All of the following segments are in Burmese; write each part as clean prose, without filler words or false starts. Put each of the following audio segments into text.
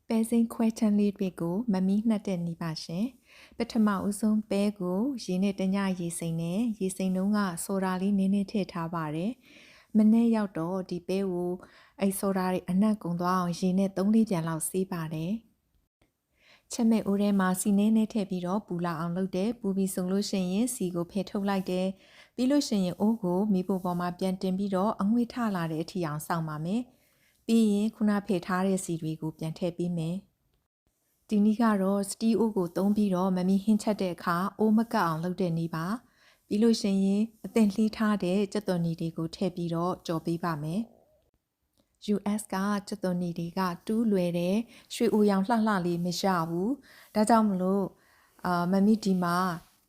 ပဲစိမ်းခွဲချမ်းလေးတွေကိုမမီးနှက်တဲ့နည်းပါရှင်ပထမဦးဆုံးပဲကိုရေနဲ့တညရေစိမ်းနဲ့ရေစိမ်းတုံးကဆိုဒါလေးနည်းနည်းထည့်ထားပါတယ်မနေ့ရောက်တော့ဒီပဲကိုဆိုဒါတွေအနက်ကုန်သွားအောင်ရေနဲ့3-4ပြန်လောက်ဆေးပါတယ်ချက်မဲ့အိုးထဲမှာစီနည်းနည်းထည့်ပြီးတော့ပူလာအောင်လုပ်တယ်ပူပြီးဆိုလို့ရှိရင်စီကိုဖယ်ထုတ်လိုက်တယ်ပြီးလို့ရှိရင်အိုးကိုမီးဖိုပေါ်မှာပြန်တင်ပြီးတော့အငွေ့ထလာတဲ့အထိအောင်စောင့်ပါမယ်ပြီးရင်ခုနဖယ်ထားတဲ့စီတွေကိုပြန်ထည့်ပေးမယ်ဒီနည်းကတော့စတီးအိုးကိုသုံးပြီးတော့မမီးဟင်းချက်တဲ့အခါအိုးမကတ်အောင်လုပ်တဲ့နည်းပါပြီးလို့ရှိရင်အသင်လှီးထားတဲ့ကြက်သွန်နီတွေကိုထည့်ပြီးတော့ကြော်ပေးပါမယ်US ကကြက်သွန်နီတွေကတူးလွယ်တယ်ရွှေအိုရောင်လှလှလေးမရဘူးဒါကြောင့်မလို့မမီဒီမှာ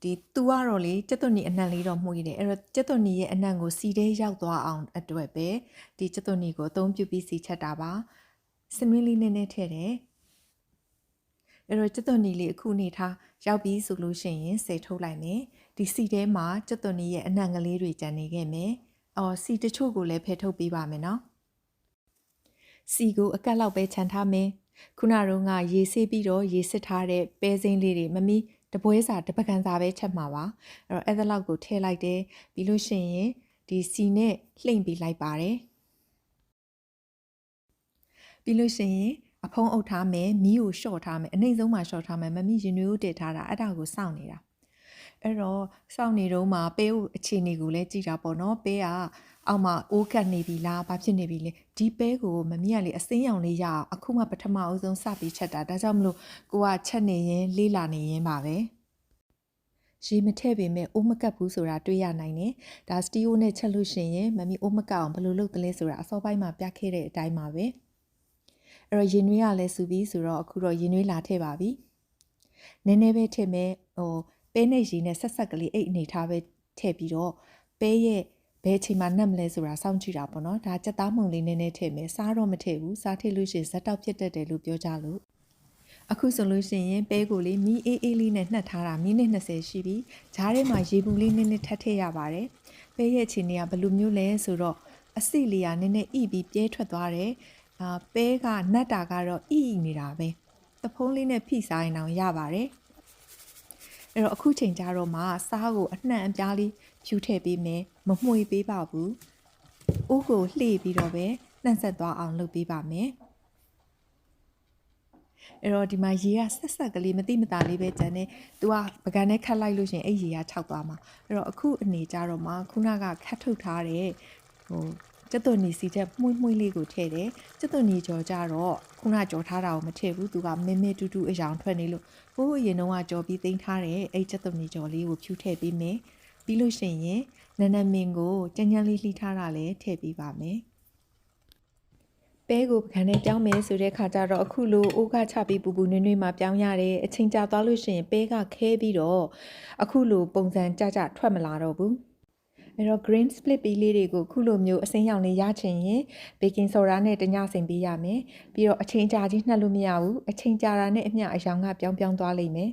သူကတော့လေကြက်သွန်နီအနံ့လေးတော့မှုရတယ်အဲ့တော့ကြက်သွန်နီရဲ့အနံ့ကိုစီထဲရောက်သွားအောင်အတွက်ပဲဒီကြက်သွန်နီကိုအသုံးပြုပြီးစီချက်တာပါစနွေးလေးနည်းနည်းထည့်တယ်အဲ့တော့ကြက်သွန်နီလေးအခုနေထားရောက်ပြီးဆိုလို့ရှိရင်ဆယ်ထုတ်လိုက်မယ်ဒီစီထဲမှာကြက်သွန်နီရဲ့အနံ့ကလေးတွေကျန်နေခဲ့မယ်စီတချို့ကိုလည်းဖယ်ထုတ်ပေးပါမယ်နော်စီကိုအကက်လောက်ပဲခြံထားမယ်ခုနတုန်းကရေဆေးပြီးတော့ရေစစ်ထားတဲ့ပဲစိမ်းလေးတွေမမီတပွဲစာတပကံစာပဲချက်မှာပါအဲ့ဒါလောက်ကိုထည့်လိုက်တယ်ပြီးလို့ရှိရင်ဒီစီနဲ့လှိမ့်ပြီးလိုက်ပါတယ်ပြီးလို့ရှိရင်အဖုံးအုပ်ထားမယ်မီးကိုလျှော့ထားမယ်အနှိမ့်ဆုံးမှာလျှော့ထားမယ်မမီးရင်နွေးကိုတည်ထားတာအဲ့ဒါကိုစောင့်နေတာအဲ့တော့စောင့်နေတော့မှပဲအခြေအနေကိုလည်းကြည့်တာပေါ့နော်ပဲကအောက်မှာအိုးကတ်နေပြီလားဘာဖြစ်နေပြီလဲဒီပဲကိုမမီးကလေအစင်းရောင်လေးရအောင်အခုမှပထမအဆုံးစပြီးချက်တာဒါကြောင့်မလို့ကိုကချက်နေရင်လေးလာနေရင်ပါပဲရေမထည့်ပေမဲ့အိုးမကတ်ဘူးဆိုတာတွေ့ရနိုင်တယ်ဒါစတီယိုနဲ့ချက်လို့ရှိရင်မမီးအိုးမကတ်အောင်ဘယ်လိုလုပ်သလဲဆိုတာအစောပိုင်းမှာပြခဲ့တဲ့အတိုင်းပါပဲအဲ့တော့ရင်နွေးကလည်းစူပြီးဆိုတော့အခုတော့ရင်နွေးလာထည့်ပါပြီနည်းနည်းပဲထည့်မယ်ပဲနဲ့ရေနဲ့ဆက်ဆက်ကလေးအိတ်အနေထားပဲထည့်ပြီးတော့ပဲရဲ့ဘယ်အချိန်မှနှက်မလဲဆိုတာစောင့်ကြည့်တာပေါ့နော်ဒါကြက်သားမှုန်လေးနည်းနည်းထည့်မယ်စားတော့မထည့်ဘူးစားထည့်လို့ရှိရင်ဇက်တောက်ဖြစ်တတ်တယ်လို့ပြောကြလို့အခုဆိုလို့ရှိရင်ပဲကိုလေးမီးအေးလေးနဲ့နှက်ထားတာမိနစ်20ရှိပြီဂျားထဲမှာရေပူလေးနည်းနည်းထပ်ထည့်ရပါတယ်ပဲရဲ့အခြေအနေကဘယ်လိုမျိုးလဲဆိုတော့အစိလေးကနည်းနည်းဣပြီးပြဲထွက်သွားတယ်ပဲကနတ်တာကတော့ဣနေတာပဲတဖုံးလေးနဲ့ဖိစားရင်တော့ရပါတယ်အဲ့တော့အခုချိန်ကြတော့မှစားကိုအနှံ့အပြားလေးဖြူထည့်ပေးမယ်မမှုေပေးပါဘူးအိုးကိုလှေ့ပြီးတော့ပဲနှံ့ဆက်သွားအောင်လုပ်ပေးပါမယ်အဲ့တော့ဒီမှာရေကဆက်ဆက်ကလေးမတိမတာလေးပဲကျန်နေသူကပကံနဲ့ခတ်လိုက်လို့ရှင်အဲ့ရေကခြောက်သွားမှာအဲ့တော့အခုအနေကြတော့မှခုနကခတ်ထုတ်ထားတဲ့ကြက်သွန်နီစီချက်မှုလေးကိုထည့်တယ်ကြက်သွန်နီကြော်ကြတော့ခုနကြော်ထားတာကိုမထည့်ဘူးသူကမဲမဲတူးတူးအယောင်ထွက်နေလို့ဟိုးအရင်တော့ကြော်ပြီးသိမ်းထားတဲ့အဲ့ကြက်သွန်နီကြော်လေးကိုဖြူထည့်ပေးမယ်ပြီးလို့ရှိရင်နနမင်ကိုကြမ်းကြမ်းလေးလှီးထားတာလည်းထည့်ပေးပါမယ်ပဲကိုပကံနဲ့ပြောင်းမယ်ဆိုတဲ့ခါကျတော့အခုလိုအိုးကချပြီးပူပူနွေးနွေးမှပြောင်းရတယ်အချိန်ကြာသွားလို့ရှိရင်ပဲကခဲပြီးတော့အခုလိုပုံစံကြထွက်မလာတော့ဘူးအဲ့တော့ green split ပီးလေးတွေကိုခုလိုမျိုးအစိမ်းရောင်လေးရချင်ရင် baking soda နဲ့တညစိမ်ပေးရမယ်ပြီးတော့အချိန်ကြာကြီးနှက်လို့မရဘူးအချိန်ကြာတာနဲ့အမျှအရောင်ကပြောင်းသွားလိမ့်မယ်